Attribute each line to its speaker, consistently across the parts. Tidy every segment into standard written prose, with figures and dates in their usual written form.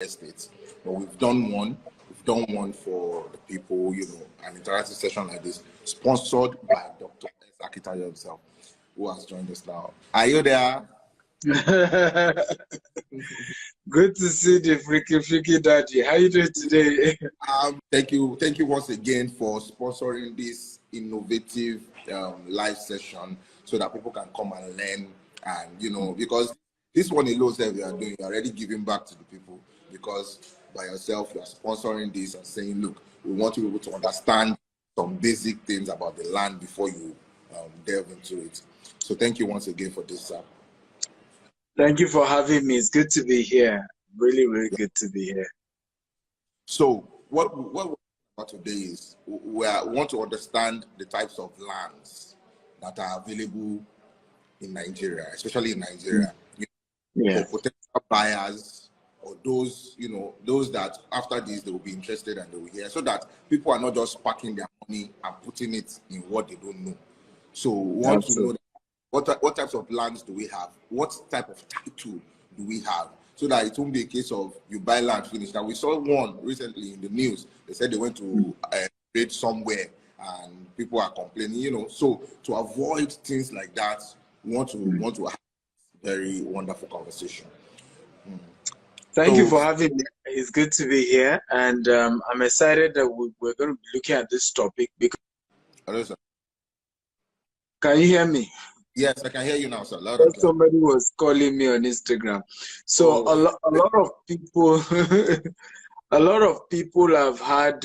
Speaker 1: estates. But we've done one. We've done one for the people, an interactive session like this, sponsored by Dr. Akintayo himself, who has joined us now. Are you there?
Speaker 2: Good to see the freaky daddy. How you doing today?
Speaker 1: Thank you once again for sponsoring this innovative live session so that people can come and learn. And because this one alone that we are doing, you're already giving back to the people, because by yourself you are sponsoring this and saying, look, we want you to be able to understand some basic things about the land before you delve into it. So thank you once again for this.
Speaker 2: Thank you for having me. It's good to be here. Really, really good to be here.
Speaker 1: So what we're about today is we want to understand the types of lands that are available in Nigeria, especially in Nigeria, for potential buyers or those, those that after this they will be interested and they will hear, so that people are not just packing their money and putting it in what they don't know. So we want to know what types of lands do we have? What type of title do we have? So that it won't be a case of you buy land, finish. Now we saw one recently in the news. They said they went to raid somewhere and people are complaining, So to avoid things like that, we want to have a very wonderful conversation.
Speaker 2: Thank you for having me. It's good to be here, and I'm excited that we're going to be looking at this topic. Because can you hear me?
Speaker 1: Yes, I can hear you now, sir.
Speaker 2: Somebody was calling me on Instagram. So a lot of people, a lot of people have had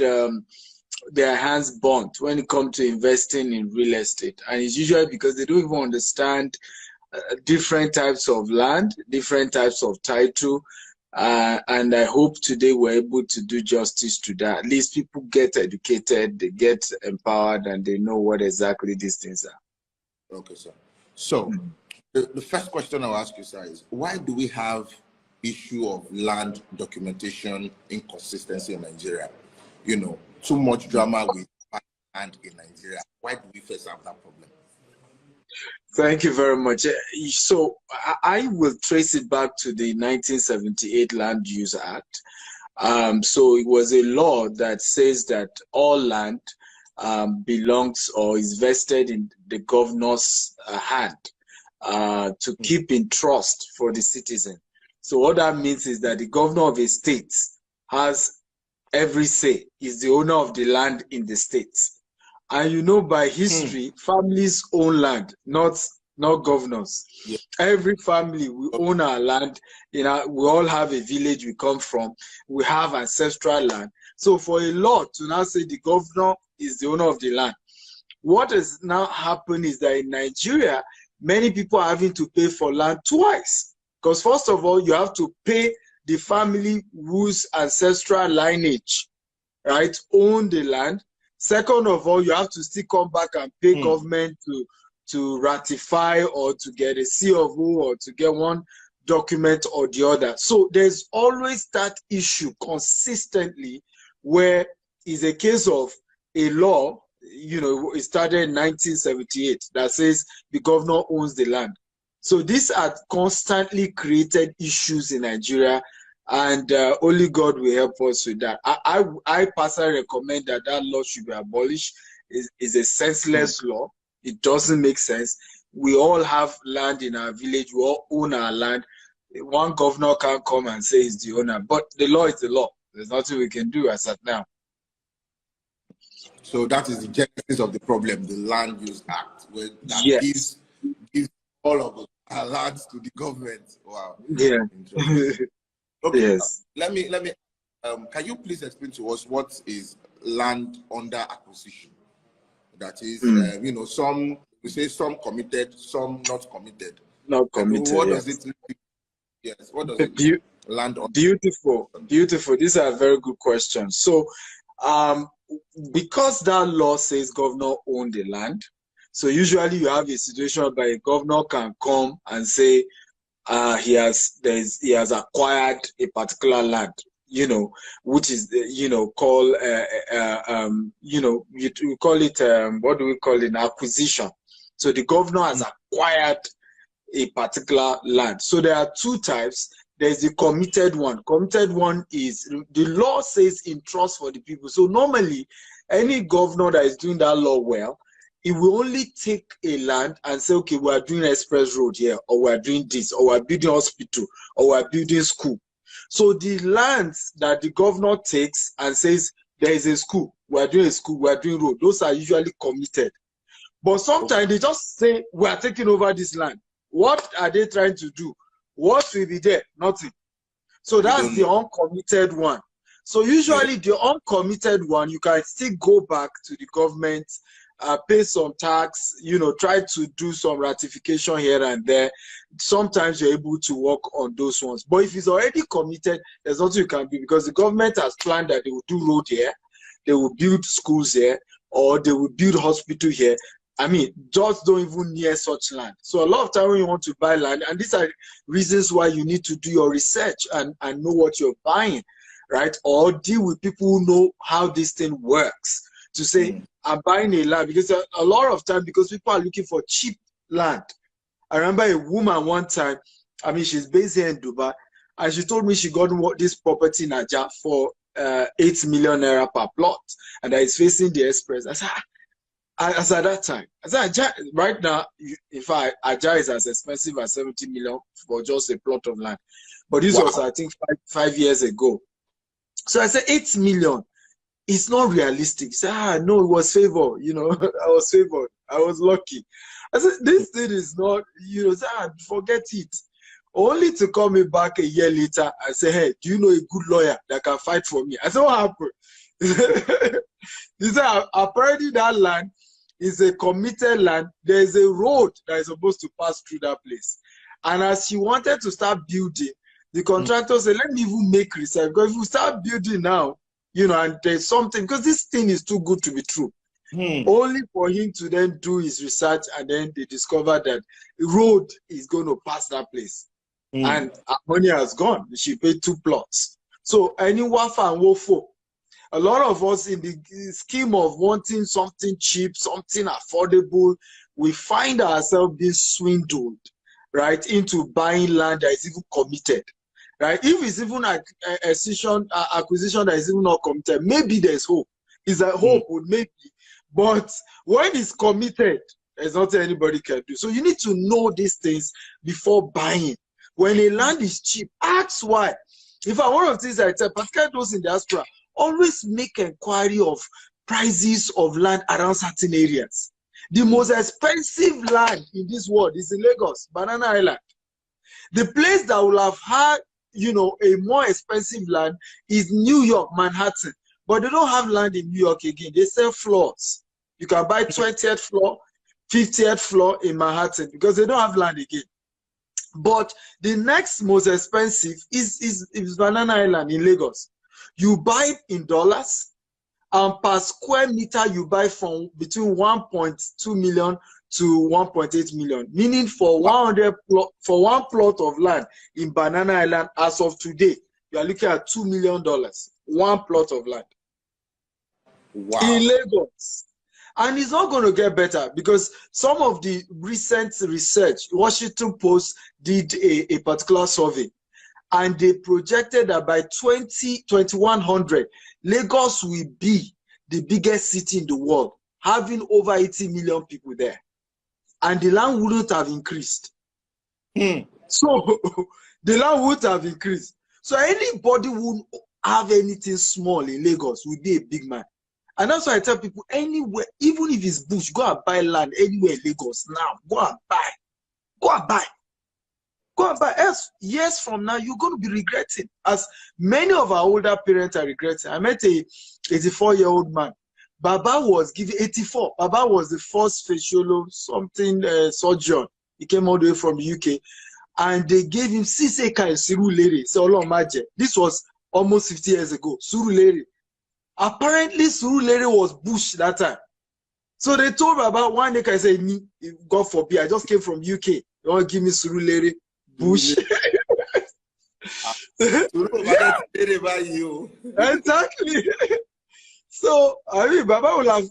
Speaker 2: their hands burnt when it comes to investing in real estate, and it's usually because they don't even understand different types of land, different types of title. And I hope today we're able to do justice to that. At least people get educated, they get empowered, and they know what exactly these things are.
Speaker 1: Okay, sir. So the first question I'll ask you, sir, is why do we have issue of land documentation inconsistency in Nigeria? Too much drama with land in Nigeria. Why do we first have that problem?
Speaker 2: Thank you very much. So I will trace it back to the 1978 Land Use Act. So it was a law that says that all land belongs or is vested in the governor's hand to keep in trust for the citizen. So what that means is that the governor of a state has every say, is the owner of the land in the state. And by history, families own land, not governors.
Speaker 1: Yeah.
Speaker 2: Every family, we own our land. We all have a village we come from. We have ancestral land. So for a law to now say the governor is the owner of the land, what has now happened is that in Nigeria, many people are having to pay for land twice. Because first of all, you have to pay the family whose ancestral lineage, right, own the land. Second of all, you have to still come back and pay government to ratify or to get a C of O or to get one document or the other. So there's always that issue consistently, where it's a case of a law, it started in 1978 that says the governor owns the land. So these are constantly created issues in Nigeria, and only God will help us with that. I personally recommend that law should be abolished. It's a senseless law. It doesn't make sense. We all have land in our village. We all own our land. One governor can't come and say he's the owner, but the law is the law. There's nothing we can do as of now.
Speaker 1: So that is the genesis of the problem, the Land Use Act, where that gives all of our lands to the government. Wow.
Speaker 2: Yeah.
Speaker 1: Okay.
Speaker 2: Yes.
Speaker 1: Let me. Can you please explain to us what is land under acquisition? That is, some we say some committed, some not committed.
Speaker 2: Not committed.
Speaker 1: What does it mean? Yes. What does it mean? Land under.
Speaker 2: Beautiful. These are very good questions. So, because that law says governor own the land, so usually you have a situation where a governor can come and say he has acquired a particular land, which is called we call it what do we call it? Acquisition. So the governor has acquired a particular land. So there are two types. there's the committed one. Committed one is, the law says in trust for the people. So normally, any governor that is doing that law well, it will only take a land and say, okay, we are doing express road here, or we are doing this, or we are building hospital, or we are building school. So the lands that the governor takes and says, there is a school, we are doing a school, we are doing road, those are usually committed. But sometimes they just say, we are taking over this land. What are they trying to do? What will be there? Nothing. So that's the uncommitted one. So usually the uncommitted one, you can still go back to the government, pay some tax, you know, try to do some ratification here and there. Sometimes you're able to work on those ones. But if it's already committed, there's nothing you can do, because the government has planned that they will do road here, they will build schools here, or they will build hospital here. I mean, just don't even near such land. So a lot of time when you want to buy land, and these are reasons why you need to do your research and know what you're buying, right? Or deal with people who know how this thing works. To say, I'm buying a land, because a lot of time, because people are looking for cheap land. I remember a woman one time, I mean, she's based here in Dubai, and she told me she got this property in Ajah for 8 million naira per plot, and that is facing the express. I said, as at that time, I said, Ajah, right now, in fact, Ajah is as expensive as 70 million for just a plot of land. But this was, I think, five years ago. So I said, 8 million. It's not realistic. He said, no, it was favor. You know, I was favored. I was lucky. I said, this thing is not, you know, forget it. Only to call me back a year later and say, hey, do you know a good lawyer that can fight for me? I said, what happened? He said, apparently that land is a committed land. There is a road that is supposed to pass through that place. And as she wanted to start building, the contractor said, let me even make research. Because if we start building now, you know, and there's something, because this thing is too good to be true. Only for him to then do his research, and then they discover that the road is going to pass that place. And her money has gone. She paid 2 plots. So any wafa and wofo, a lot of us in the scheme of wanting something cheap, something affordable, we find ourselves being swindled, right, into buying land that is even committed. Right? If it's even an acquisition that is even not committed, maybe there's hope. Is that hope would maybe, but when it's committed, there's nothing anybody can do. So you need to know these things before buying. When a land is cheap, ask why. In fact, one of the things I tell, particularly those in diaspora, always make inquiry of prices of land around certain areas. The most expensive land in this world is in Lagos, Banana Island. The place that will have had, you know, a more expensive land is New York, Manhattan. But they don't have land in New York again. They sell floors. You can buy 20th floor, 50th floor in Manhattan, because they don't have land again. But the next most expensive is Banana Island in Lagos. You buy in dollars, and per square meter you buy from between 1.2 million to 1.8 million, meaning for 100 for one plot of land in Banana Island as of today, you are looking at $2 million, one plot of land. Wow. In Lagos. And it's not going to get better, because some of the recent research, Washington Post did a particular survey, and they projected that by 2100, Lagos will be the biggest city in the world, having over 80 million people there. And the land wouldn't have increased. So the land wouldn't have increased. So anybody who have anything small in Lagos will be a big man. And that's why I tell people, anywhere, even if it's bush, go and buy land anywhere in Lagos now. Go and buy. Go and buy. Go and buy. Else, years from now, you're going to be regretting. As many of our older parents are regretting. I met a 84-year-old man. Baba was given 84. Baba was the first facial something surgeon. He came all the way from the UK. And they gave him 6 acres in Surulere. This was almost 50 years ago. Surulere. Apparently, Surulere was bush that time. So they told Baba 1 acre. I said, God forbid, I just came from UK. You want to give me Surulere bush? Exactly. So, I mean, Baba will have,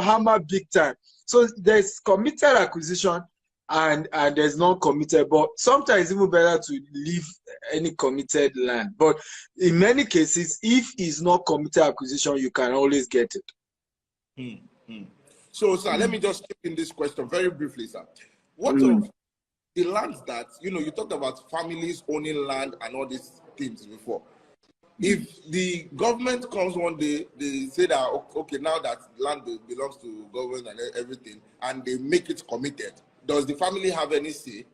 Speaker 2: hammer big time. So there's committed acquisition, and there's no committed. But sometimes it's even better to leave any committed land. But in many cases, if it's not committed acquisition, you can always get it.
Speaker 1: So, sir, let me just chip in this question very briefly, sir. What of the lands that, you talked about families owning land and all these things before. If the government comes one day, they say that, okay, now that land belongs to government and everything, and they make it committed, does the family have any say?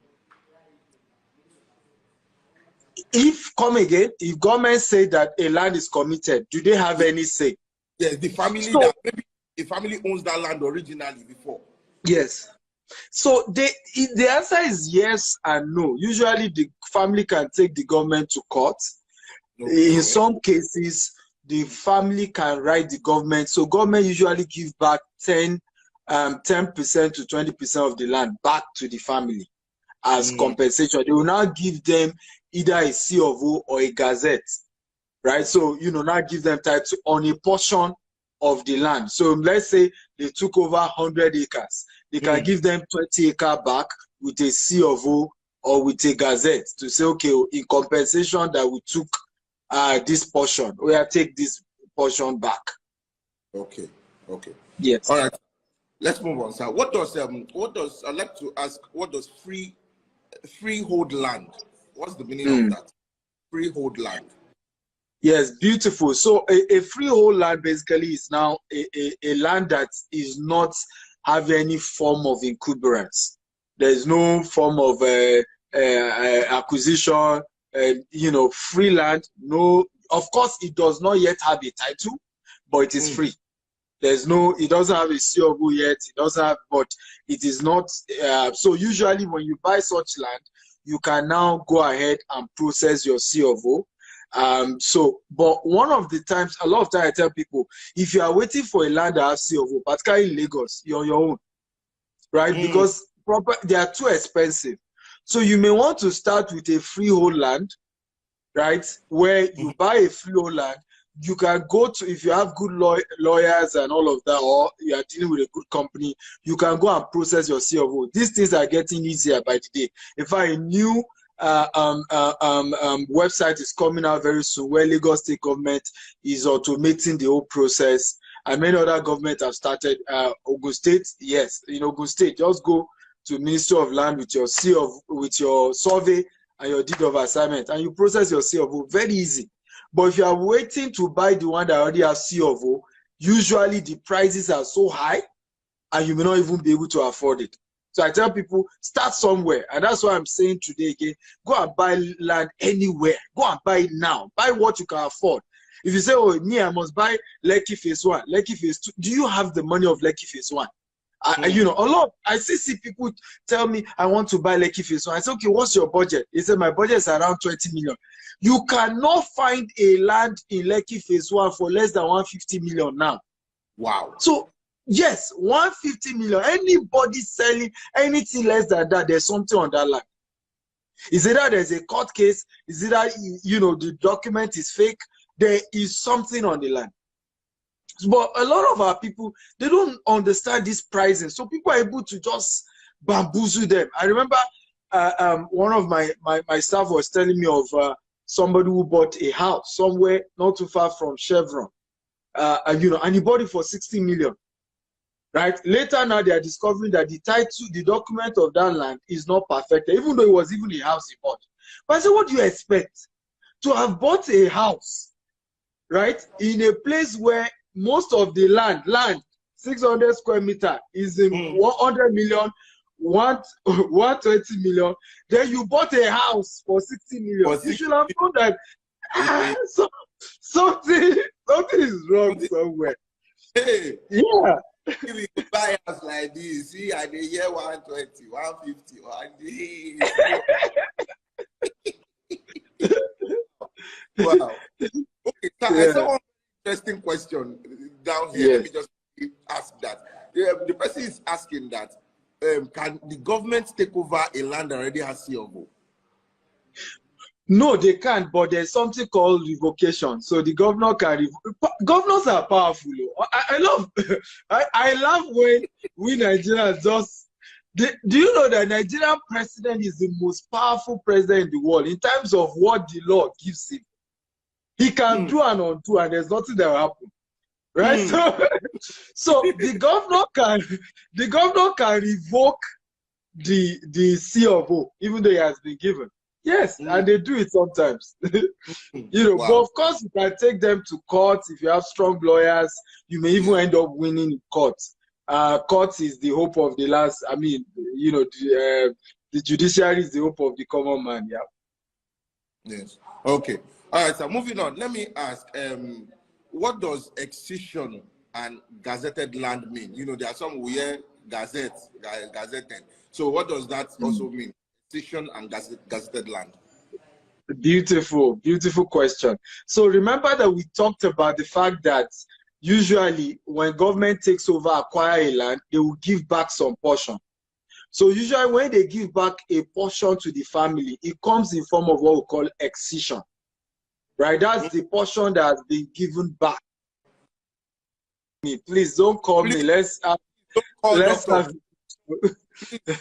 Speaker 2: If government say that a land is committed, do they have any say?
Speaker 1: Yes, the family that maybe the family owns that land originally before.
Speaker 2: Yes. So the answer is yes and no. Usually the family can take the government to court. Okay. In some cases, the family can write the government. So government usually give back 10% to 20% of the land back to the family as compensation. They will now give them either a C of O or a Gazette, right? So, now give them title on a portion of the land. So let's say they took over 100 acres. They can give them 20 acres back with a C of O or with a Gazette to say, okay, in compensation that we took this portion, we have take this portion back. Okay.
Speaker 1: Yes. All right. Let's move on, sir. I'd like to ask, what does freehold land? What's the meaning of that? Freehold land.
Speaker 2: Yes, beautiful. So a freehold land basically is now a land that is not have any form of encumbrance. There is no form of acquisition, free land. No, of course, it does not yet have a title, but it is free. It doesn't have a C of O yet. It doesn't have, but it is not. So usually when you buy such land, you can now go ahead and process your C of O. But one of the times, a lot of times I tell people, if you are waiting for a land that has C of O, particularly in Lagos, you're on your own, right? Because they are too expensive. So you may want to start with a freehold land, right? Where you buy a freehold land, you can go to, if you have good lawyers and all of that, or you are dealing with a good company, you can go and process your C of O. These things are getting easier by the day. In fact, a new website is coming out very soon where Lagos State government is automating the whole process, and many other governments have started. Ogun State, yes, in Ogun State, just go to Ministry of Land with your with your survey and your deed of assignment, and you process your C of O. Very easy. But if you are waiting to buy the one that already has C of O, usually the prices are so high, and you may not even be able to afford it. So I tell people, start somewhere. And that's why I'm saying today again, go and buy land anywhere. Go and buy it now. Buy what you can afford. If you say, oh, me, I must buy Lekki Phase 1, Lekki Phase 2. Do you have the money of Lekki Phase 1? A lot. I see people tell me, I want to buy Lekki Phase 1. I say, okay, what's your budget? They say, my budget is around 20 million. You cannot find a land in Lekki Phase 1 for less than 150 million now.
Speaker 1: Wow.
Speaker 2: So, yes, 150 million. Anybody selling anything less than that, there's something on that land. Is it that there's a court case? Is it that, the document is fake? There is something on the land. But a lot of our people, they don't understand this pricing. So people are able to just bamboozle them. I remember one of my staff was telling me of somebody who bought a house somewhere not too far from Chevron. And he bought it for 60 million. Right? Later now they are discovering that the title, the document of that land is not perfect, even though it was even a house he bought. But I said, what do you expect? To have bought a house, right, in a place where most of the land, 600 square meter is in 100 million, 120 million, then you bought a house for 60 million. You should have known that something is wrong somewhere.
Speaker 1: Hey.
Speaker 2: Yeah.
Speaker 1: If you buy a house like this, see, and they hear 120, 150, 1 Wow. Okay, so I saw one interesting question down here.
Speaker 2: Yes.
Speaker 1: Let me just ask that. The person is asking that, can the government take over a land that already has C of O?
Speaker 2: No, they can't, but there's something called revocation. So the governor can governors are powerful. I love when we Nigerians just Do you know that Nigerian president is the most powerful president in the world in terms of what the law gives him? He can do and undo, and there's nothing that will happen, right? So the governor can revoke the C of O, even though he has been given. Yes, and they do it sometimes.
Speaker 1: Wow.
Speaker 2: But of course you can take them to court. If you have strong lawyers, you may even end up winning in court. Court is the hope of the last. I mean, the judiciary is the hope of the common man. Yeah.
Speaker 1: Yes. Okay. All right. So moving on. Let me ask. What does excision and gazetted land mean? There are some we hear gazetted. So what does that also mean? Excision and gazetted land.
Speaker 2: Beautiful, beautiful question. So remember that we talked about the fact that usually when government takes over, acquire a land, they will give back some portion. So usually when they give back a portion to the family, it comes in form of what we call excision, right? That's the portion that has been given back. Please don't call me. Let's have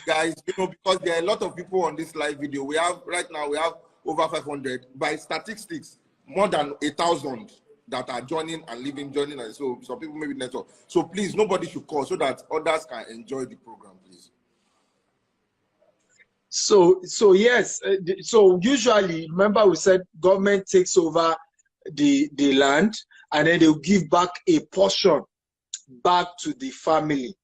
Speaker 1: guys, because there are a lot of people on this live video. Right now we have over 500. By statistics, more than 1,000 that are joining, and so some people maybe network. So please, nobody should call so that others can enjoy the program, please.
Speaker 2: So yes, so usually, remember we said government takes over the land and then they'll give back a portion back to the family.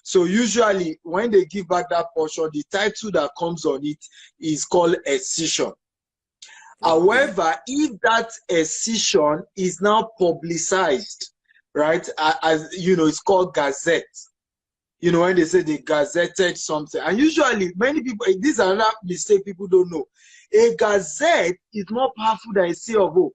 Speaker 2: So usually when they give back that portion, the title that comes on it is called excision. However, if that excision is now publicized, right, as it's called gazette. When they say they gazetted something, and usually many people, this is another mistake people don't know. A gazette is more powerful than a C of O.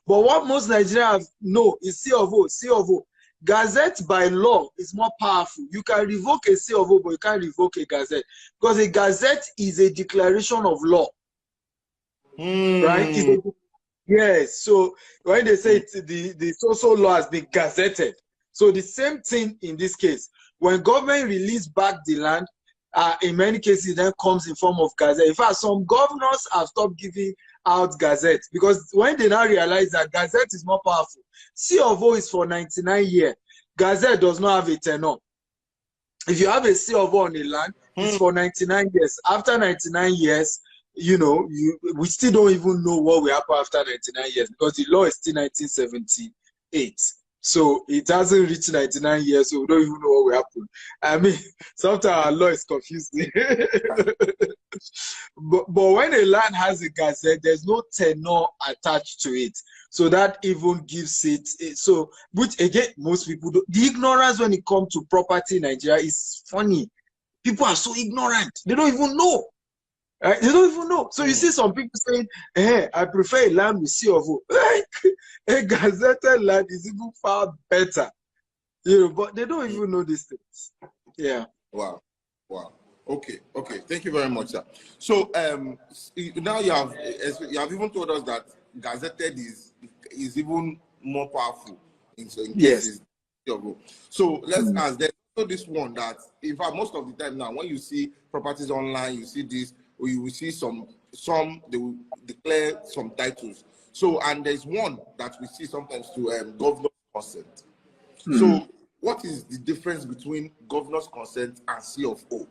Speaker 2: But what most Nigerians know is C of O, C of O. Gazette by law is more powerful. You can revoke a C of O, but you can't revoke a gazette. Because a gazette is a declaration of law. Right? Yes. So when they say the social law has been gazetted, so the same thing in this case. When government release back the land, in many cases, it then comes in form of gazette. In fact, some governors have stopped giving out gazette because when they now realize that gazette is more powerful. C of O is for 99 years. Gazette does not have a tenure. If you have a C of O on a land, it's for 99 years. After 99 years, we still don't even know what will happen after 99 years because the law is still 1978. So it hasn't reached 99 years, so we don't even know what will happen. I mean, sometimes our law is confusing. but when a land has a gazette, there's no tenure attached to it. So that even gives it, which again, most people do. The ignorance when it comes to property in Nigeria is funny. People are so ignorant. They don't even know. Right? They don't even know. So you see some people saying, hey, I prefer a land with C of O. A gazetted land is even far better. But they don't even know these things. Yeah.
Speaker 1: Wow. Okay. Thank you very much, sir. So now you have even told us that gazetted is even more powerful in cases. Yes. So let's ask. There's also this one that, in fact, most of the time now, when you see properties online, you see this. We will see some they will declare some titles. So, and there's one that we see sometimes to governor's consent. So what is the difference between governor's consent and C of O?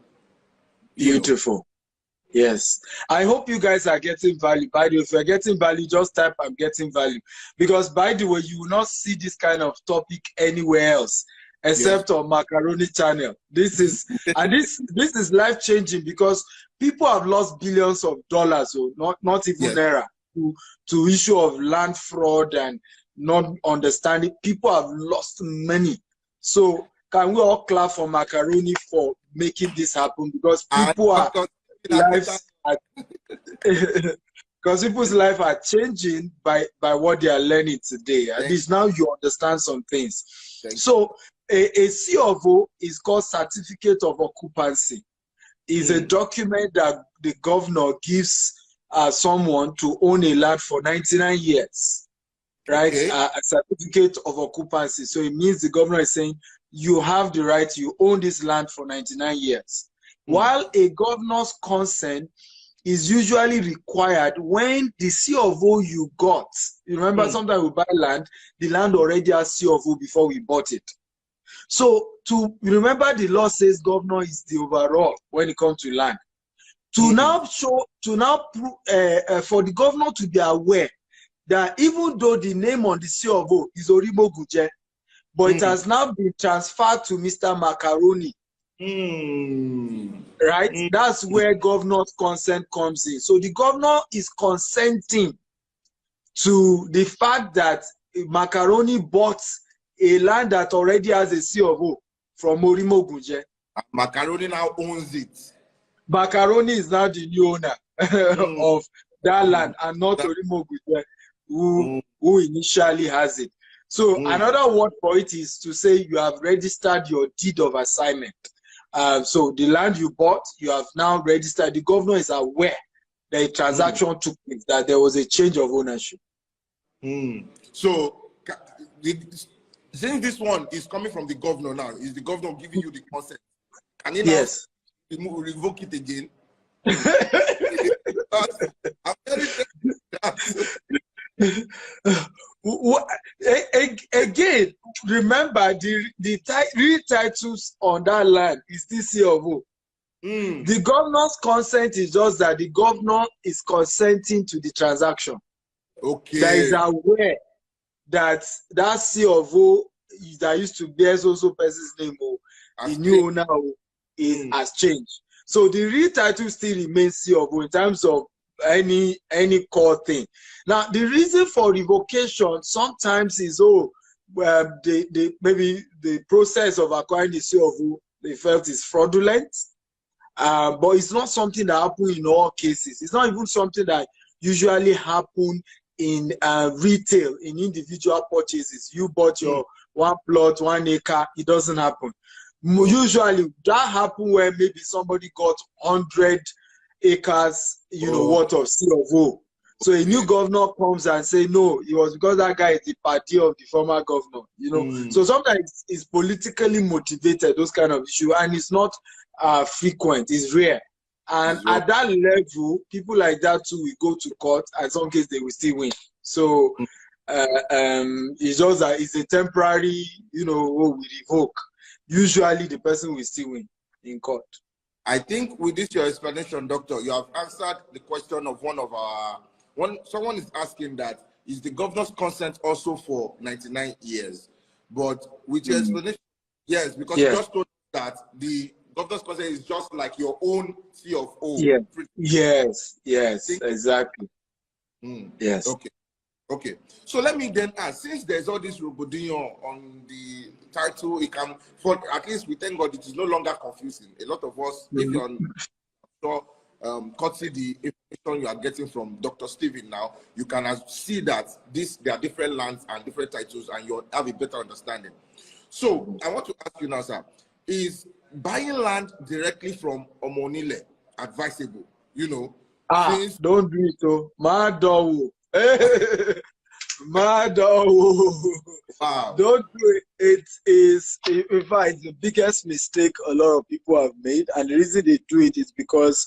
Speaker 2: Beautiful. Yes. I hope you guys are getting value. By the way, if you're getting value, just type I'm getting value. Because by the way, you will not see this kind of topic anywhere else. Except on Macaroni channel. This is and this is life changing because people have lost billions of dollars, so not even naira, to issue of land fraud and not understanding. People have lost money. So can we all clap for Macaroni for making this happen? Because people because people's life are changing by what they are learning today. At least now you understand some things. So a C of O is called Certificate of Occupancy. It's a document that the governor gives someone to own a land for 99 years, right? A certificate of occupancy. So it means the governor is saying, you have the right, you own this land for 99 years. while a governor's consent is usually required when the C of O you got. You remember, sometimes we buy land, the land already has C of O before we bought it. So to remember, the law says governor is the overall when it comes to land. To now show, to now for the governor to be aware that even though the name on the C of O is Orimo Guje, but it has now been transferred to Mr. Macaroni. Right? That's where governor's consent comes in. So the governor is consenting to the fact that Macaroni bought a land that already has a C of O from Orimo Guje.
Speaker 1: Macaroni now owns it.
Speaker 2: Macaroni is now the new owner of that land, and not Orimo Guje, who initially has it. So another word for it is to say you have registered your deed of assignment. So the land you bought, you have now registered. The governor is aware that a transaction took place, that there was a change of ownership.
Speaker 1: So since this one is coming from the governor now, is the governor giving you the consent? Can he now revoke it again? I'm very
Speaker 2: Again, remember the real titles on that land is still C of O. The governor's consent is just that the governor is consenting to the transaction.
Speaker 1: Okay.
Speaker 2: That is aware that that C of O that used to bear so person's name, the new owner has changed. So the real title still remains C of O in terms of any core thing. Now the reason for revocation sometimes is maybe the process of acquiring the C of O they felt is fraudulent, but it's not something that happens in all cases. It's not even something that usually happen in retail, in individual purchases. You bought your 1 plot, 1 acre, it doesn't happen. Usually that happen where maybe somebody got 100 acres, worth of C of O. So a new governor comes and say, no, it was because that guy is the party of the former governor, So sometimes it's politically motivated, those kind of issues, and it's not frequent, it's rare. And at that level, people like that too will go to court, and in some cases they will still win. So it's just that it's a temporary, we revoke. Usually the person will still win in court.
Speaker 1: I think with this your explanation, Doctor, you have answered the question of someone is asking that is the governor's consent also for 99 years? But with your explanation, yes, because you just told that the governor's consent is just like your own C of O.
Speaker 2: Yeah. Yes, exactly. Yes.
Speaker 1: Okay. So let me then ask, since there's all this rubodillion on the title, it can, for at least we thank God, it is no longer confusing. A lot of us, if you're on courtesy the information you are getting from Dr. Stephen now, you can see that there are different lands and different titles, and you'll have a better understanding. So I want to ask you now, sir, is buying land directly from Omonile advisable?
Speaker 2: Don't do it, Mado. Wow. Don't do it. It is, in fact, the biggest mistake a lot of people have made, and the reason they do it is because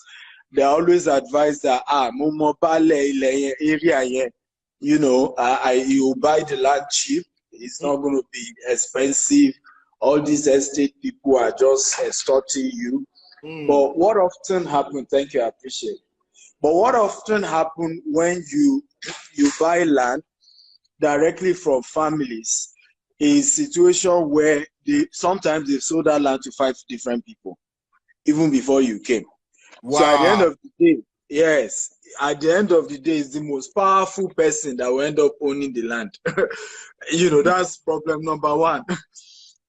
Speaker 2: they always advise that area, you buy the land cheap. It's not going to be expensive. All these estate people are just extorting you. But what often happens? Thank you, I appreciate it. But what often happens when you buy land directly from families is a situation where sometimes they've sold that land to 5 different people, even before you came. Wow. So at the end of the day, at the end of the day, it's the most powerful person that will end up owning the land. That's problem number 1.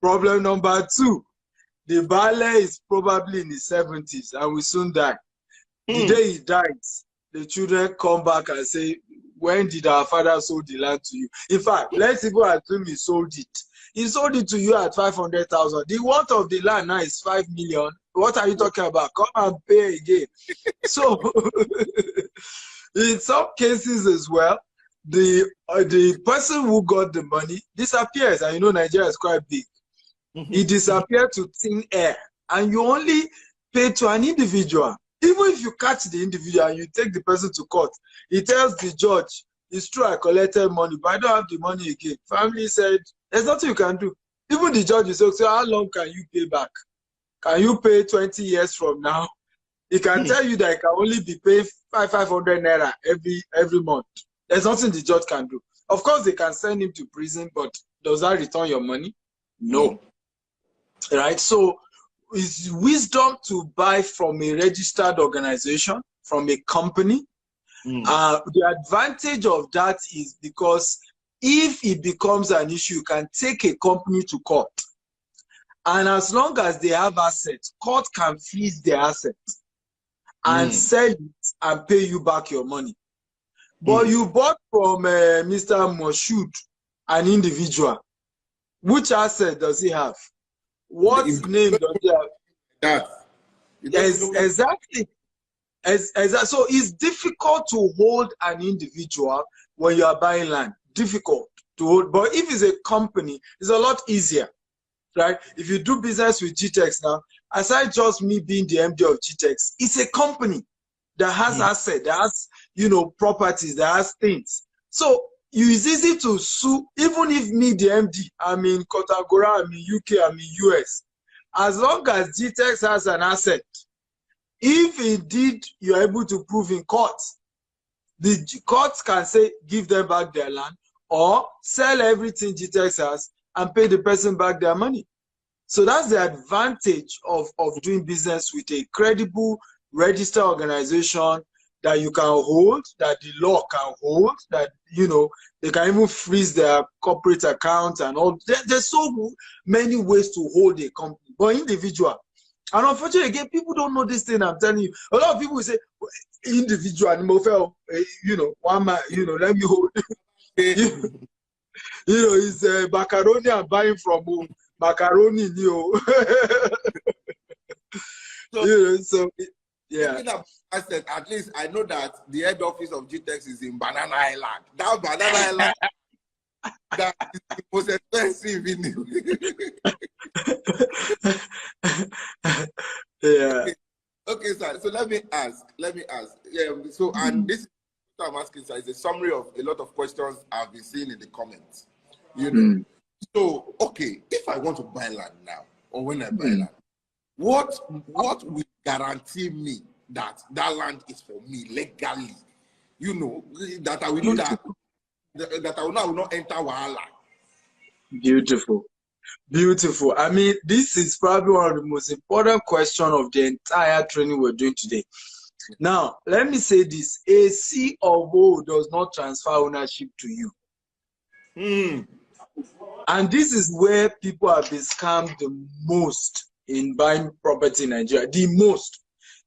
Speaker 2: Problem number 2, the Bale is probably in his 70s and will soon die. The day he dies, the children come back and say, when did our father sold the land to you? In fact, let's even assume he sold it. He sold it to you at 500,000. The worth of the land now is 5 million. What are you talking about? Come and pay again. So, in some cases as well, the person who got the money disappears. And Nigeria is quite big. He disappeared to thin air. And you only pay to an individual. Even if you catch the individual and you take the person to court, he tells the judge, it's true, I collected money, but I don't have the money again. Family said, there's nothing you can do. Even the judge will say, so how long can you pay back? Can you pay 20 years from now? He can tell you that it can only be paid 500 naira every month. There's nothing the judge can do. Of course, they can send him to prison, but does that return your money? No. Right? So it's wisdom to buy from a registered organization, from a company. The advantage of that is because if it becomes an issue, you can take a company to court. And as long as they have assets, court can freeze their assets and sell it and pay you back your money. But you bought from Mr. Moshood, an individual. Which asset does he have? What name does he have? Exactly. So it's difficult to hold an individual when you are buying land. Difficult to hold. But if it's a company, it's a lot easier. Right? If you do business with GTEx now, aside just me being the MD of GTEx, it's a company that has assets, that has, properties, that has things. So it's easy to sue, even if me, the MD, I'm in Kotagora, I'm in UK, I'm in US. As long as GTEx has an asset, if indeed you're able to prove in court, the courts can say, give them back their land, or sell everything GTEx has and pay the person back their money. So that's the advantage of doing business with a credible registered organization that you can hold, that the law can hold, that, they can even freeze their corporate accounts and all. There's so many ways to hold a company, but individual. And unfortunately, again, people don't know this thing. I'm telling you. A lot of people will say, individual, one man, let me hold. It's macaroni I'm buying from macaroni, so yeah.
Speaker 1: I said, at least I know that the head office of GTEx is in Banana Island. That Banana Island, that is the most expensive in
Speaker 2: yeah.
Speaker 1: Okay, sir. So let me ask. So, and this I'm asking, sir, is a summary of a lot of questions I've been seeing in the comments. So, okay, if I want to buy land now, or when I buy land, what will guarantee me that land is for me legally? That I will know that I will not enter Wahala.
Speaker 2: Beautiful. I mean, this is probably one of the most important questions of the entire training we're doing today. Now, let me say this. A C of O does not transfer ownership to you. And this is where people have been scammed the most in buying property in Nigeria. The most.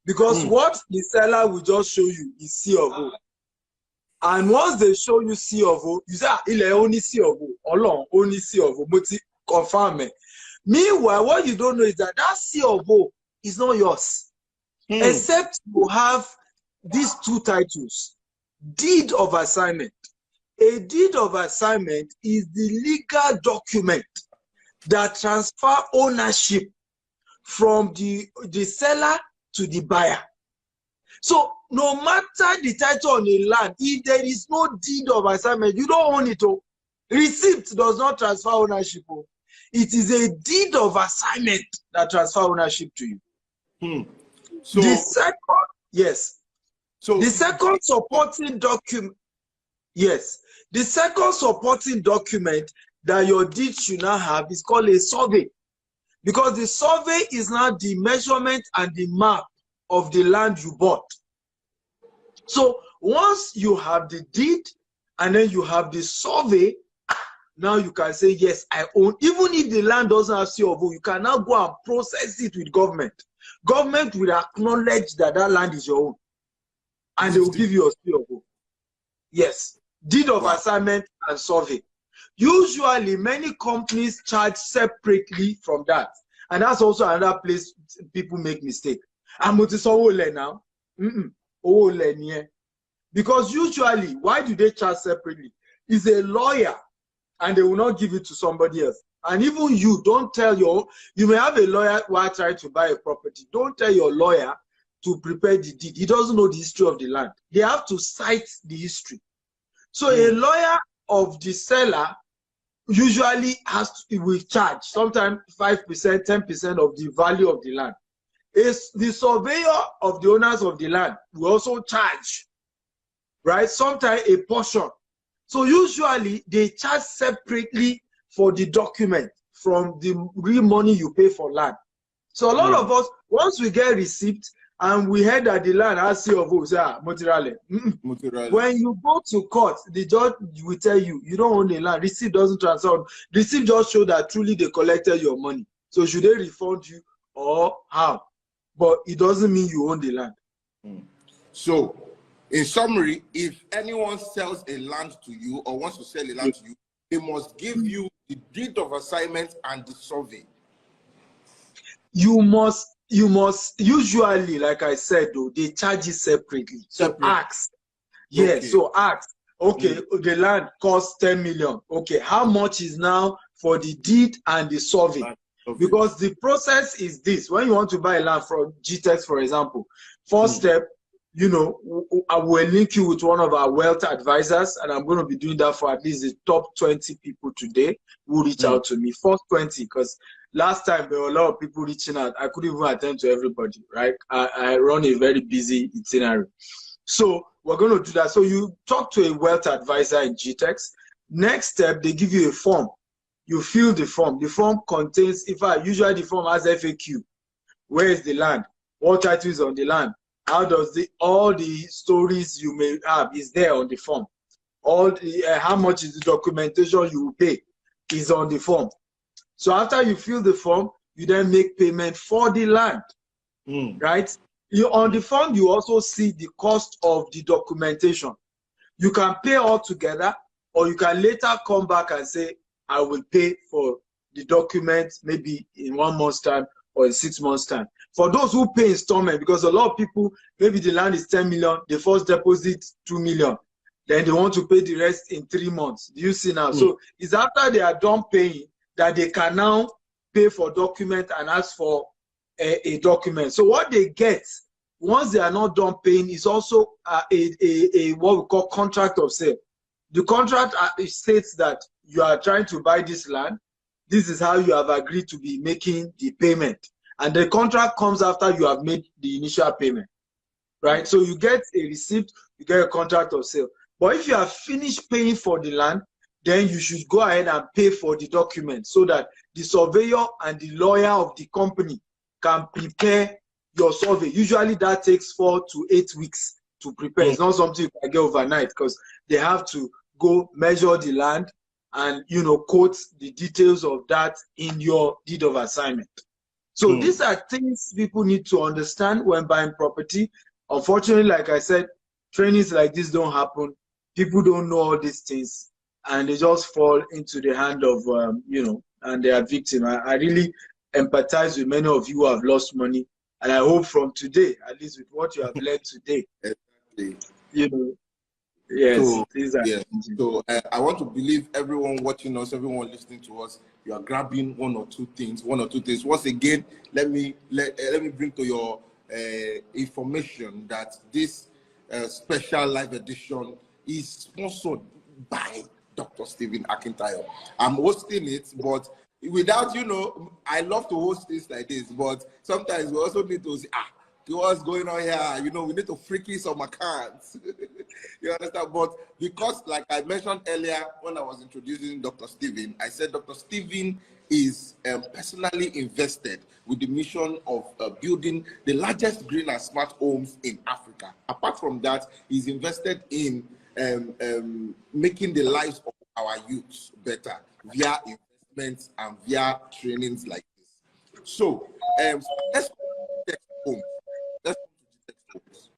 Speaker 2: Because what the seller will just show you is C of O. And once they show you C of O, you say, il est only C of O. Olong, only C of O. But confirm it. Meanwhile, what you don't know is that C of O is not yours. Except you have these two titles. Deed of assignment. A deed of assignment is the legal document that transfer ownership from the seller to the buyer. So no matter the title on a land, if there is no deed of assignment, you don't own it. Receipt does not transfer ownership. It is a deed of assignment that transfer ownership to you. So the second, yes. So the second supporting document, yes. The second supporting document that your deed should now have is called a survey. Because the survey is now the measurement and the map of the land you bought. So once you have the deed and then you have the survey, now you can say, yes, I own. Even if the land doesn't have C of O, you can now go and process it with government. Government will acknowledge that that land is your own. And they will give you a C of O. Yes. Deed of assignment and survey. Usually, many companies charge separately from that. And that's also another place people make mistake. I'm going to say now. Because usually, why do they charge separately? Is a lawyer and they will not give it to somebody else. And even you, don't tell you may have a lawyer while trying to buy a property. Don't tell your lawyer to prepare the deed. He doesn't know the history of the land. They have to cite the history. So a lawyer of the seller usually will charge sometimes 5%, 10% of the value of the land. The surveyor of the owners of the land will also charge, right? Sometimes a portion. So usually they charge separately for the document from the real money you pay for land. So a lot of us, once we get receipt and we heard that the land has C of O, say, Motirale. When you go to court, the judge will tell you, you don't own the land. Receipt doesn't transfer. Receipt just show that truly they collected your money. So should they refund you or how? But it doesn't mean you own the land.
Speaker 1: So, in summary, if anyone sells a land to you or wants to sell a land to you, they must give you the deed of assignment and the survey.
Speaker 2: You must usually, like I said, though, they charge it separately. So ask. Yes, okay. So ask. Okay, the land costs 10 million. Okay, how much is now for the deed and the survey? Because the process is this. When you want to buy land from GTEX, for example, first step, you know, I will link you with one of our wealth advisors, and I'm going to be doing that for at least the top 20 people today who reach out to me. First 20, because last time there were a lot of people reaching out. I couldn't even attend to everybody, right? I run a very busy itinerary. So we're going to do that. So you talk to a wealth advisor in GTEX. Next step, they give you a form. You fill the form. The form contains, usually the form has FAQ. Where is the land? What title is on the land? How does all the stories you may have is there on the form. All the how much is the documentation you will pay is on the form. So after you fill the form, you then make payment for the land, right? On the form, you also see the cost of the documentation. You can pay all together, or you can later come back and say, I will pay for the document maybe in 1 month's time or in 6 months' time. For those who pay installment, because a lot of people, maybe the land is 10 million, they first deposit 2 million, then they want to pay the rest in 3 months. Do you see now? So it's after they are done paying that they can now pay for document and ask for a document. So what they get once they are not done paying is also what we call contract of sale. The contract states that you are trying to buy this land. This is how you have agreed to be making the payment. And the contract comes after you have made the initial payment, right? So you get a receipt, you get a contract of sale. But if you have finished paying for the land, then you should go ahead and pay for the document so that the surveyor and the lawyer of the company can prepare your survey. Usually that takes 4 to 8 weeks to prepare. It's not something you can get overnight because they have to go measure the land and, you know, quote the details of that in your deed of assignment. So these are things people need to understand when buying property. Unfortunately, like I said, trainings like this don't happen. People don't know all these things, and they just fall into the hand of, you know, and they are victims. I really empathize with many of you who have lost money, and I hope from today, at least with what you have learned today, you know, yes.
Speaker 1: So I want to believe everyone watching us, everyone listening to us, you are grabbing one or two things. Once again, let me bring to your information that this special live edition is sponsored by Dr. Stephen Akintayo. I'm hosting it, but without, you know, I love to host things like this, but sometimes we also need to say, what's going on here? You know, we need to freaky some accounts. You understand? But because, like I mentioned earlier, when I was introducing Dr. Stephen, I said Dr. Stephen is personally invested with the mission of building the largest green and smart homes in Africa. Apart from that, he's invested in making the lives of our youths better via investments and via trainings like this. So let's go home. Let's go to homes.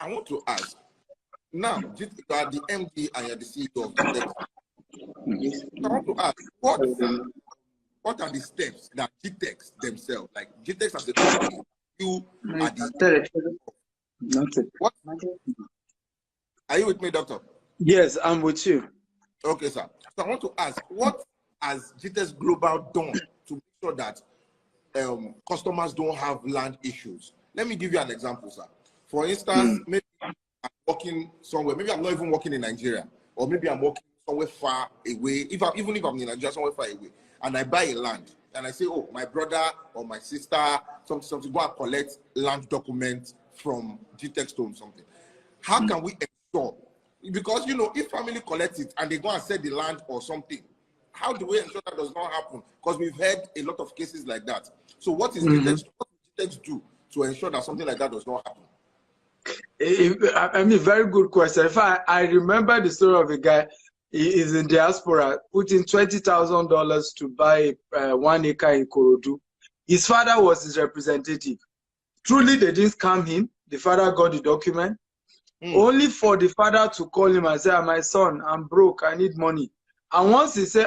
Speaker 1: I want to ask, now, you are the MD and you're the CEO of GTEX. I want to ask, what are the steps that GTEX themselves, like GTEX as a company, you are the... What? Are you with me, doctor?
Speaker 2: Yes, I'm with you.
Speaker 1: Okay, sir. So I want to ask, what has GTEX Global done to make sure that customers don't have land issues? Let me give you an example, sir. For instance, maybe I'm working somewhere. Maybe I'm not even working in Nigeria, or maybe I'm working somewhere far away. Even if I'm in Nigeria, somewhere far away, and I buy a land, and I say, oh, my brother or my sister, something, go and collect land documents from GTEX Stone, something. How can we ensure? Because, you know, if family collects it and they go and sell the land or something, how do we ensure that does not happen? Because we've heard a lot of cases like that. So what is GTEX do to ensure that something like that does not happen?
Speaker 2: I mean, very good question. In fact, I remember the story of a guy. He is in diaspora, putting $20,000 to buy 1 acre in Korodu. His father was his representative. Truly, they didn't scam him. The father got the document. Only for the father to call him and say, my son, I'm broke, I need money. And once he said,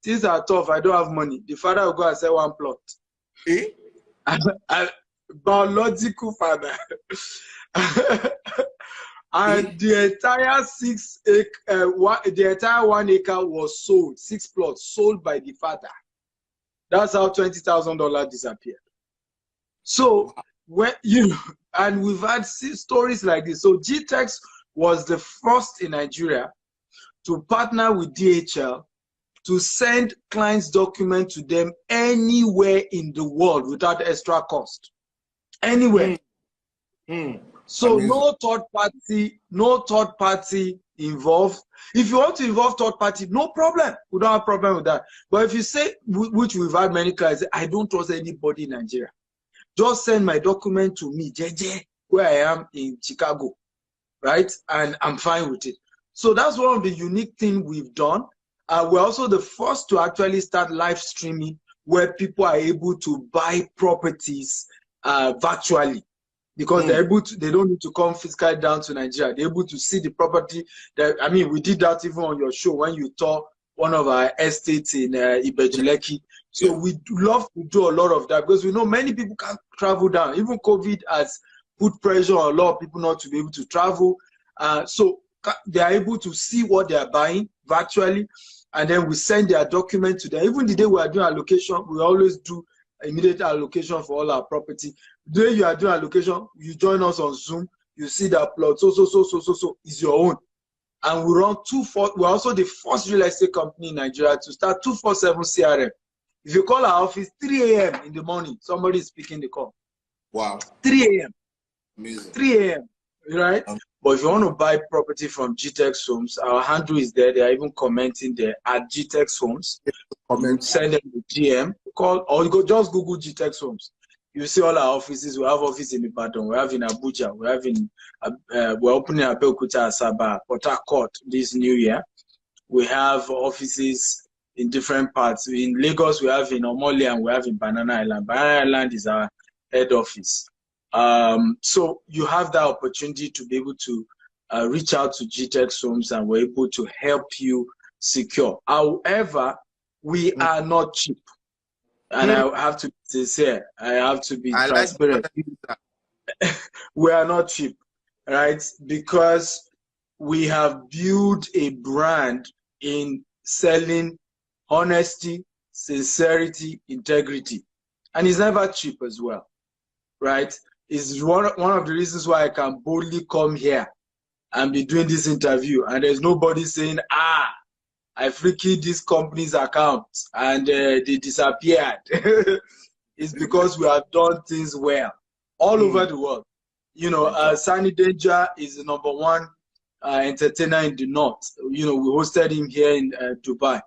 Speaker 2: things are tough, I don't have money, the father will go and sell one plot. Biological father. And the entire 1 acre was sold, 6 plots sold by the father. That's how $20,000 disappeared. So when and we've had stories like this. So GTEX was the first in Nigeria to partner with DHL to send clients' documents to them anywhere in the world without extra cost. Anywhere. So no third party involved. If you want to involve third party, no problem. We don't have a problem with that. But if you say, which we've had many clients, I don't trust anybody in Nigeria. Just send my document to me, JJ, where I am in Chicago, right? And I'm fine with it. So that's one of the unique things we've done. We're also the first to actually start live streaming where people are able to buy properties virtually, because they're able to, they don't need to come physically down to Nigeria. They're able to see the property. I mean, we did that even on your show when you tour one of our estates in Ibejuleki. So we love to do a lot of that because we know many people can't travel down. Even COVID has put pressure on a lot of people not to be able to travel. So they are able to see what they are buying virtually, and then we send their document to them. Even the day we are doing allocation, we always do immediate allocation for all our property. The day you are doing allocation, you join us on Zoom, you see that plot, so is your own. And we run we're also the first real estate company in Nigeria to start 247 CRM. If you call our office 3 a.m. in the morning, somebody is picking the call.
Speaker 1: Wow.
Speaker 2: 3 a.m.
Speaker 1: Amazing.
Speaker 2: 3 a.m. Right? But if you want to buy property from GTEX Homes, our handle is there. They are even commenting there at GTEX Homes. Send them the GM, call, or you go just Google GTEX Homes. You see all our offices. We have office in Ibadan, we have in Abuja, we have in we're opening Abeokuta, Asaba, Port Harcourt this new year. We have offices in different parts. In Lagos, we have in Omole and we have in Banana Island. Banana Island is our head office. So you have that opportunity to be able to reach out to GTEX Homes, and we're able to help you secure. However, we are not cheap. And I have to be sincere. I have to be transparent. We are not cheap, right? Because we have built a brand in selling honesty, sincerity, integrity. And it's never cheap as well, right? It's one of the reasons why I can boldly come here and be doing this interview. And there's nobody saying, I freaky this company's account and they disappeared. It's because we have done things well all over the world. You know, Sunny Danger is the #1 entertainer in the North. You know, we hosted him here in Dubai.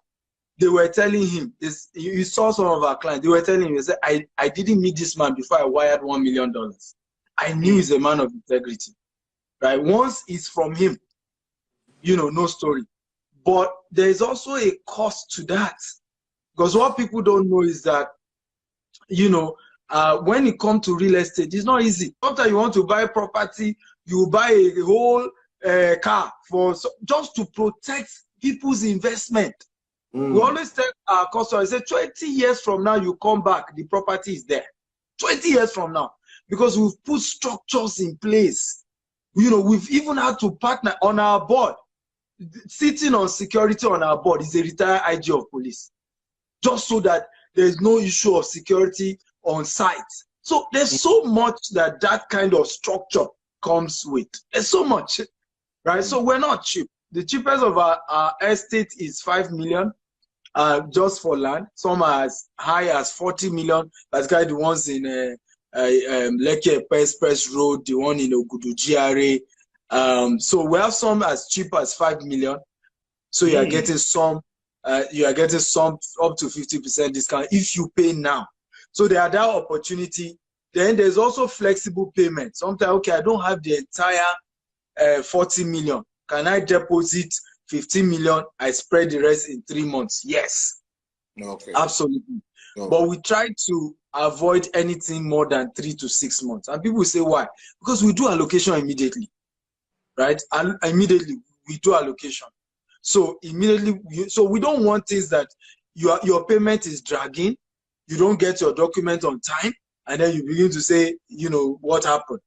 Speaker 2: They were telling him, this, you saw some of our clients, they were telling him, they said, I didn't meet this man before I wired $1 million. I knew he's a man of integrity. Right? Once it's from him, you know, no story. But there's also a cost to that. Because what people don't know is that, you know, when it comes to real estate, it's not easy. After you want to buy property, you buy a whole car just to protect people's investment. We always tell our customers, say 20 years from now, you come back, the property is there. 20 years from now. Because we've put structures in place. You know, we've even had to partner on our board. sitting on security on our board is a retired IG of police, just so that there's no issue of security on site. So there's so much that kind of structure comes with. There's so much, right? So we're not cheap. The cheapest of our estate is 5 million just for land. Some are as high as 40 million. Particularly the ones in Lekki Express Road, the one in Ogudu GRA. So we have some as cheap as 5 million. So you are getting some up to 50% discount if you pay now. So there are that opportunity. Then there's also flexible payment. Sometimes, okay, I don't have the entire 40 million. Can I deposit 15 million? I spread the rest in 3 months. Yes.
Speaker 1: Okay.
Speaker 2: Absolutely.
Speaker 1: Okay.
Speaker 2: But we try to avoid anything more than 3 to 6 months. And people say, why? Because we do allocation immediately, right? And immediately we do allocation. So immediately, so we don't want things that your payment is dragging, you don't get your document on time, and then you begin to say, you know, what happened.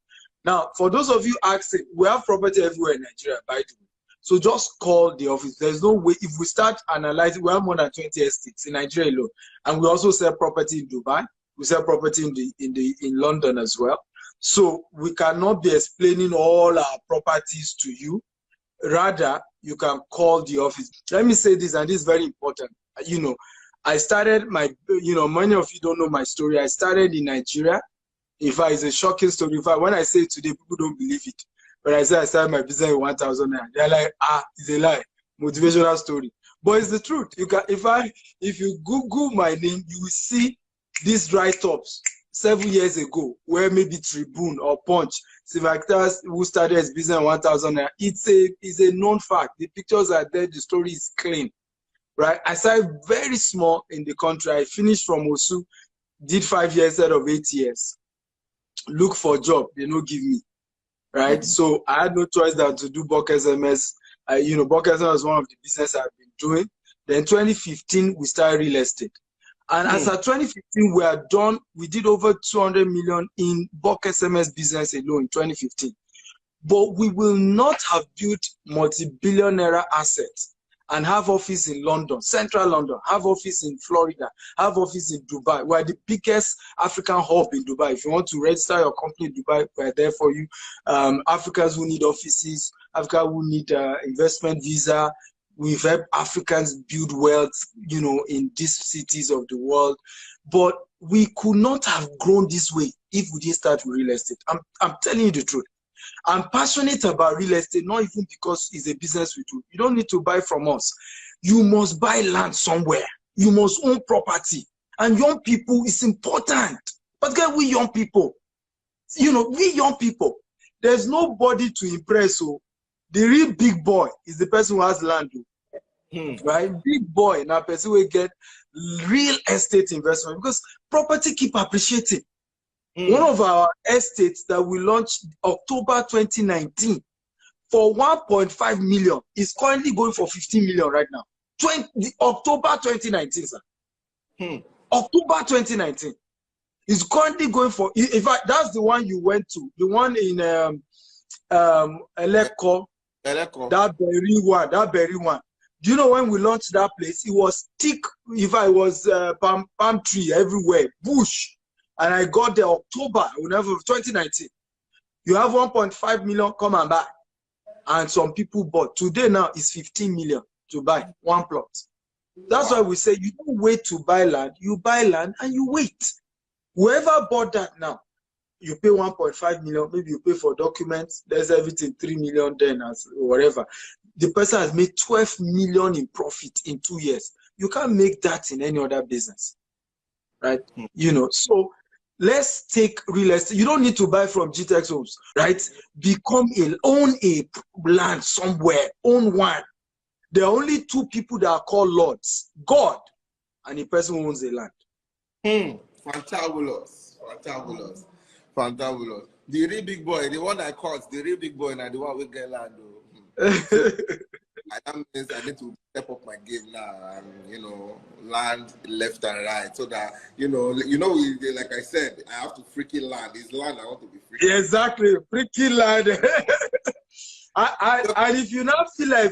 Speaker 2: Now, for those of you asking, we have property everywhere in Nigeria, by the way. So just call the office. There's no way, if we start analyzing, we have more than 20 estates in Nigeria alone. And we also sell property in Dubai. We sell property in London as well. So we cannot be explaining all our properties to you. Rather, you can call the office. Let me say this, and this is very important. You know, I started many of you don't know my story. I started in Nigeria. In fact, it's a shocking story. In fact, when I say it today, people don't believe it. But I say I started my business in 1,000 naira. They're like, it's a lie. Motivational story. But it's the truth. You can, if you Google my name, you will see these write-ups 7 years ago, where maybe Tribune or Punch, Sivaktas, who started his business in 1,000 naira. It's a known fact. The pictures are there. The story is clean, right? I started very small in the country. I finished from Osu, did 5 years instead of 8 years. Look for a job, they don't give me, right? So I had no choice than to do bulk SMS. Bulk SMS was one of the business I've been doing. Then 2015, we started real estate. And as of 2015, we are done. We did over 200 million in bulk SMS business alone in 2015. But we will not have built multi-billionaire assets and have office in London, central London, have office in Florida, have office in Dubai. We're the biggest African hub in Dubai. If you want to register your company in Dubai, we're there for you. Africans who need offices, Africa who need investment visa. We've helped Africans build wealth, in these cities of the world. But we could not have grown this way if we didn't start with real estate. I'm telling you the truth. I'm passionate about real estate, not even because it's a business we do. You don't need to buy from us. You must buy land somewhere. You must own property. And young people is important. But get we young people. We young people. There's nobody to impress. So the real big boy is the person who has land. Right? Big boy, now person will get real estate investment because property keep appreciating. One of our estates that we launched October 2019 for 1.5 million is currently going for 15 million right now. October 2019, sir. October 2019 is currently going for. In fact, that's the one you went to, the one in Eleko, that berry one. Do you know when we launched that place? It was thick. If I was palm tree everywhere, bush. And I got there October, 2019. You have 1.5 million, come and buy. And some people bought. Today now is 15 million to buy one plot. That's why we say you don't wait to buy land. You buy land and you wait. Whoever bought that now, you pay 1.5 million, maybe you pay for documents, there's everything 3 million then as whatever. The person has made 12 million in profit in 2 years. You can't make that in any other business. Right? So let's take real estate. You don't need to buy from GTX Homes, right? Own a land somewhere, own one. There are only two people that are called lords, God and the person who owns the land.
Speaker 1: Fantabulous. The real big boy, the one I caught, the real big boy, and the one we get land. That means I need to step up my game now and land left and right so that like I said, I have to freaking land. It's land I want to be freaking.
Speaker 2: Exactly, freaking land. And if you now feel like,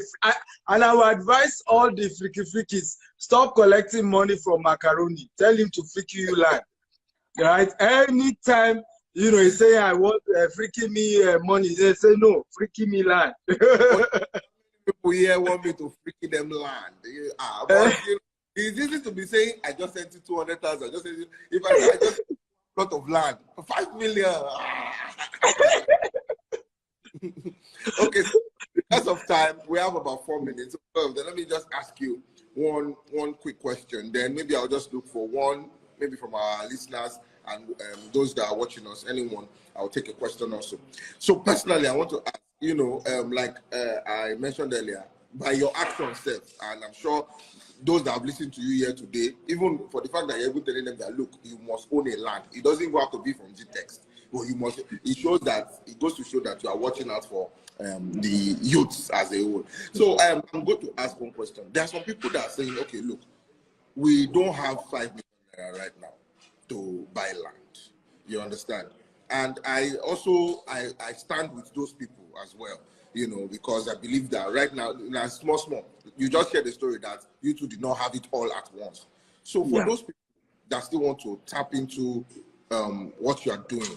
Speaker 2: and I would advise all the freakies, stop collecting money from Macaroni. Tell him to freaky you land. Right? Anytime, you know, he say, I want freaky me money, they say, no, freaky me land.
Speaker 1: People here want me to freaky them land. But you know, it's easy to be saying, I just sent you 200,000. If I just a plot of land for 5 million. Okay, so because of time, we have about 4 minutes. So then let me just ask you one quick question. Then maybe I'll just look for one, maybe from our listeners and those that are watching us, anyone, I'll take a question also. So personally, I want to ask, you know, like I mentioned earlier, by your action steps, and I'm sure those that have listened to you here today, even for the fact that you're even telling them that, look, you must own a land. It doesn't go have to be from GTEX. Well, you must. It shows that it goes to show that you are watching out for the youths as a whole. So I'm going to ask one question. There are some people that are saying, okay, look, we don't have 5 million right now to buy land. You understand? And I stand with those people as well, you know, because I believe that right now, small, you just shared the story that you two did not have it all at once. So for those people that still want to tap into what you are doing,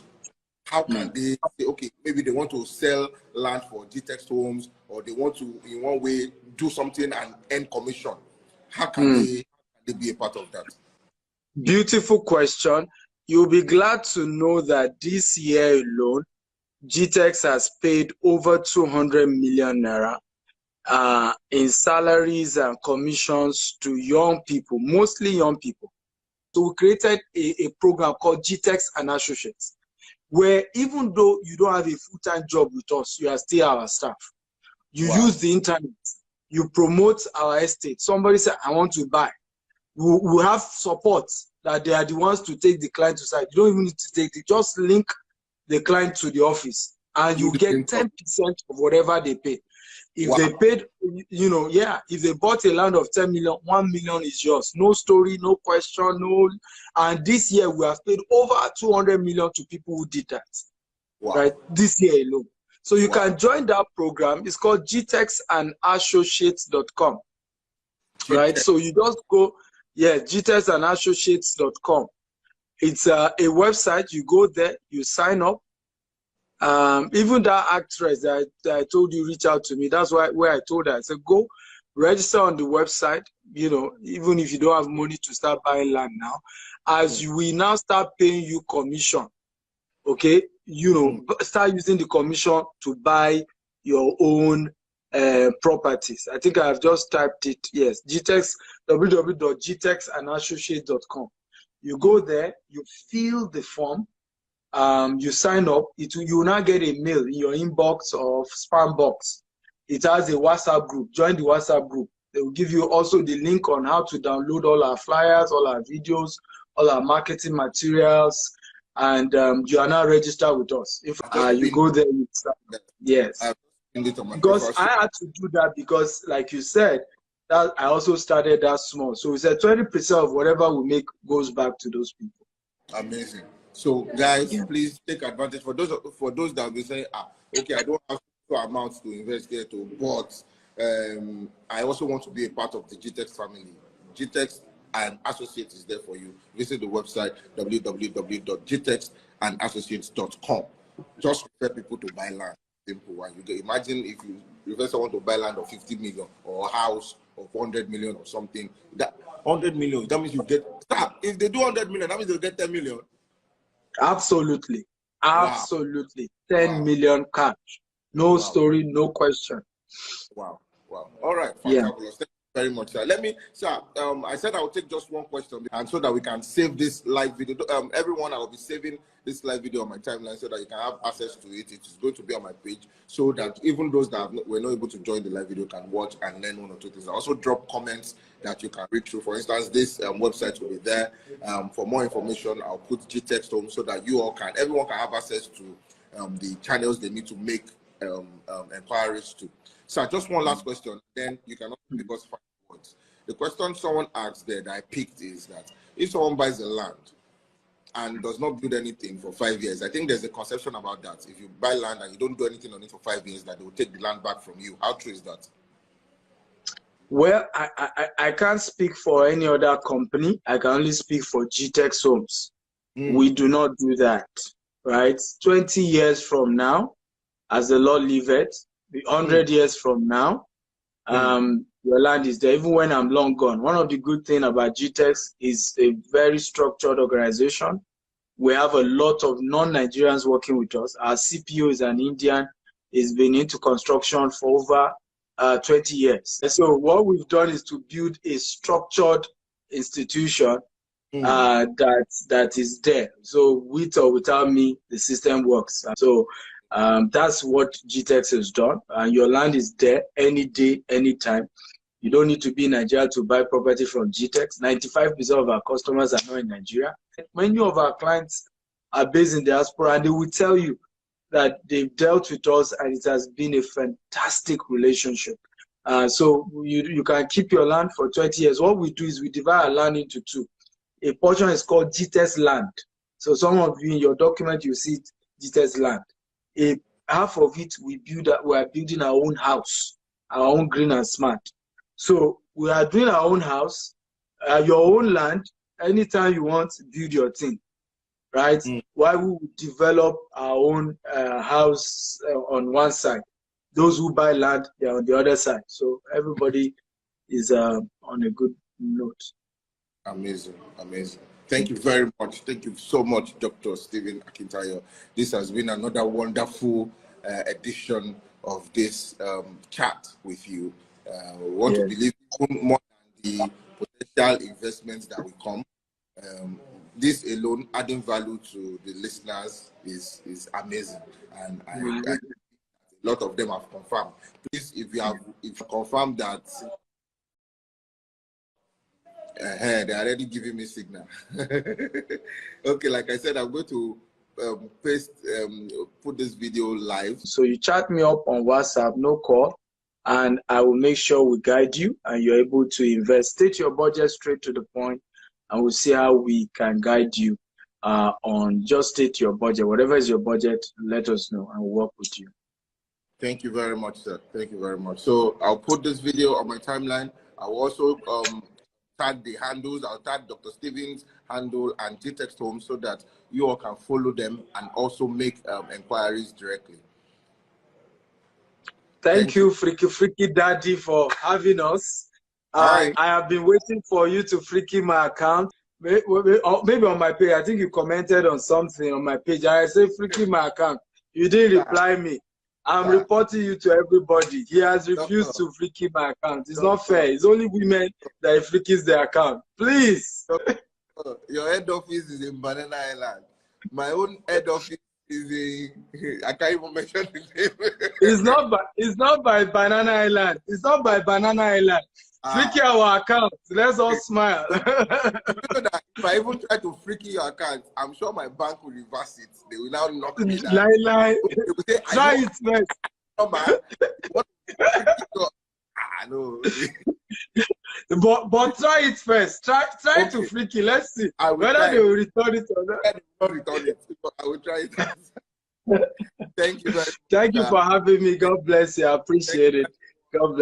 Speaker 1: how can they say, okay, maybe they want to sell land for GTEX homes, or they want to, in one way, do something and earn commission? How can they be a part of that?
Speaker 2: Beautiful question. You'll be glad to know that this year alone, GTEX has paid over 200 million naira in salaries and commissions to young people, mostly young people. So we created a program called GTEX and Associates, where even though you don't have a full-time job with us, you are still our staff. You use the internet, you promote our estate. Somebody said, I want to buy. We have support that they are the ones to take the client to site. You don't even need to take it. Just link the client to the office and you get 10% of whatever they pay. If they paid, you know, if they bought a land of 10 million, 1 million is yours. No story, no question, no. And this year we have paid over 200 million to people who did that, right? This year alone. So you can join that program. It's called gtexandassociates.com, right? So you just go, gtexandassociates.com. It's a website. You go there, you sign up. Even that actress that I told you reach out to me, that's where I told her, I said, go register on the website, you know, even if you don't have money to start buying land now, as we now start paying you commission, okay, you know, start using the commission to buy your own properties. I think I have just typed it, yes, www.gtexandassociates.com. You go there, you fill the form, you sign up, you will now get a mail in your inbox or spam box. It has a WhatsApp group. Join the WhatsApp group. They will give you also the link on how to download all our flyers, all our videos, all our marketing materials, and you are now registered with us. If you go there, yes. Because I had to do that because, like you said, that I also started that small. So we said 20% of whatever we make goes back to those people.
Speaker 1: Amazing. So guys, please take advantage. For those that will be saying, okay, I don't have amounts to invest here too, but I also want to be a part of the GTEX family. GTEX and Associates is there for you. Visit the website www.gtexandassociates.com. Just refer people to buy land. Simple one. You can imagine if you refer someone to buy land of 50 million or a house of 100 million or something. That 100 million, that means you get. If they do 100 million, that means they'll get 10 million.
Speaker 2: Absolutely. Absolutely. 10 million cash. No story, no question.
Speaker 1: Wow. All right. Fabulous. Thank you very much, sir. Let me, sir, I said I'll take just one question, and so that we can save this live video. Everyone, I will be saving this live video on my timeline so that you can have access to it. It is going to be on my page so that even those that were not able to join the live video can watch and learn one or two things. I also drop comments that you can read through. For instance, this website will be there. For more information, I'll put GTEX home so that everyone can have access to the channels they need to make inquiries to. So just one last question, then you can also give us 5 words. The question someone asked there that I picked is that if someone buys a land and does not build anything for 5 years. I think there's a conception about that. If you buy land and you don't do anything on it for 5 years, that they will take the land back from you. How true is that?
Speaker 2: Well, I can't speak for any other company. I can only speak for GTEX Homes. We do not do that, right? 20 years from now, as the Lord liveth, 100 years from now, your land is there, even when I'm long gone. One of the good things about GTEX is a very structured organization. We have a lot of non-Nigerians working with us. Our CPO is an Indian. He's been into construction for over 20 years. And so what we've done is to build a structured institution that is there. So with or without me, the system works. So that's what GTEX has done. Your land is there any day, anytime. You don't need to be in Nigeria to buy property from GTEX. 95% of our customers are not in Nigeria. Many of our clients are based in diaspora, and they will tell you that they've dealt with us and it has been a fantastic relationship. So you can keep your land for 20 years. What we do is we divide our land into two. A portion is called GTEX land. So some of you in your document, you see GTEX land. Half of it we are building our own house, our own green and smart. So we are doing our own house, your own land. Anytime you want, build your thing, right? While we will develop our own house on one side. Those who buy land, they're on the other side. So everybody is on a good note.
Speaker 1: Amazing, amazing. Thank you very much. Thank you so much, Dr. Stephen Akintayo. This has been another wonderful edition of this chat with you. We want to believe more than the potential investments that will come. This alone, adding value to the listeners, is amazing, and a lot of them have confirmed. Please, if you confirm that, they're already giving me signal. Okay, like I said, I'm going to put this video live.
Speaker 2: So you chat me up on WhatsApp, no call, and I will make sure we guide you and you're able to invest. State your budget straight to the point, and we'll see how we can guide you on just state your budget. Whatever is your budget, let us know and we'll work with you.
Speaker 1: Thank you very much, sir. Thank you very much. So I'll put this video on my timeline. I'll also tag the handles. I'll tag Dr. Stephen's handle and GTEX Home so that you all can follow them and also make inquiries directly.
Speaker 2: Thank you, Freaky Daddy, for having us. I have been waiting for you to freaky my account. Maybe on my page. I think you commented on something on my page. I said freaky my account. You didn't reply me. I'm reporting you to everybody. He has refused to freaky my account. It's not fair. It's only women that freakies their account. Please.
Speaker 1: Your head office is in Banana Island. My own head office is in, I can't even mention the name.
Speaker 2: It's not by Banana Island. It's not by Banana Island. Freaky our account. Let's all smile. You
Speaker 1: know that if I even try to freaky your account, I'm sure my bank will reverse it. They will now knock me down.
Speaker 2: Lie. Say, try it first.
Speaker 1: No, man. No.
Speaker 2: But try it first. Try to freaky. Let's see whether they will return it or not.
Speaker 1: They will return it. I will try it. Thank you very much.
Speaker 2: Thank you for having me. God bless you. I appreciate it. God bless.